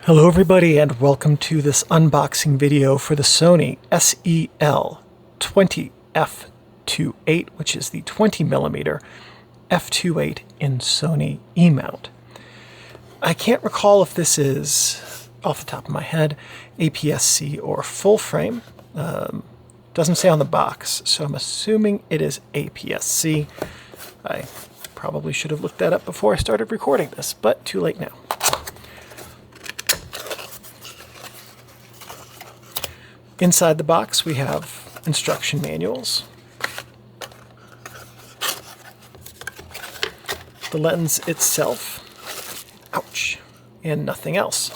Hello everybody and welcome to this unboxing video for the Sony SEL20f28, which is the 20mm f2.8 in Sony E-mount. I can't recall if this is, off the top of my head, APS-C or full frame. Doesn't say on the box, so I'm assuming it is APS-C. I probably should have looked that up before I started recording this, but too late now. Inside the box we have instruction manuals, the lens itself, ouch, and nothing else.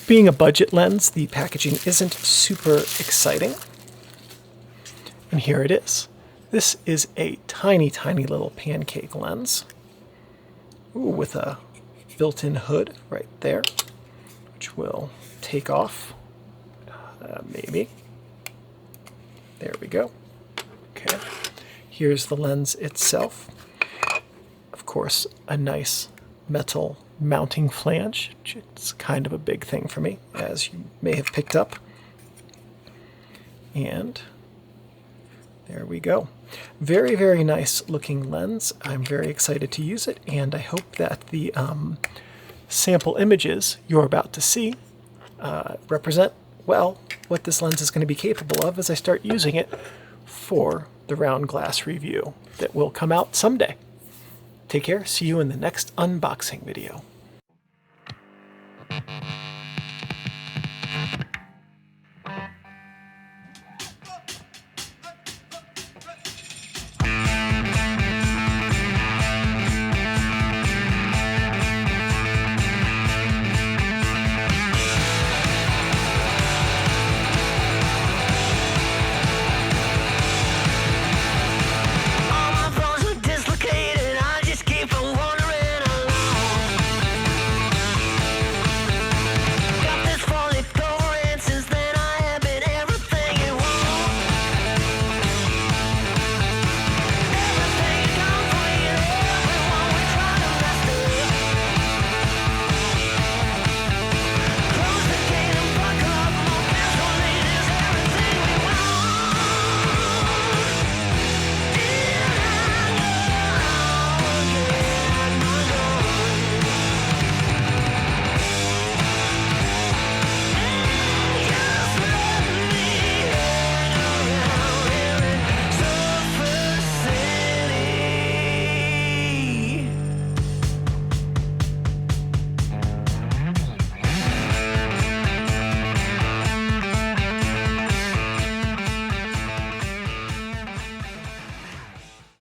Being a budget lens, the packaging isn't super exciting. And here it is. This is a tiny, tiny little Pancake lens. Ooh, with a built-in hood right there, which will take off. Maybe. There we go. Okay. Here's the lens itself. Of course, a nice metal mounting flange, which is kind of a big thing for me, as you may have picked up. And there we go. Very, very nice looking lens. I'm very excited to use it, and I hope that the sample images you're about to see represent well what this lens is going to be capable of as I start using it for the round glass review that will come out someday. Take care. See you in the next unboxing video.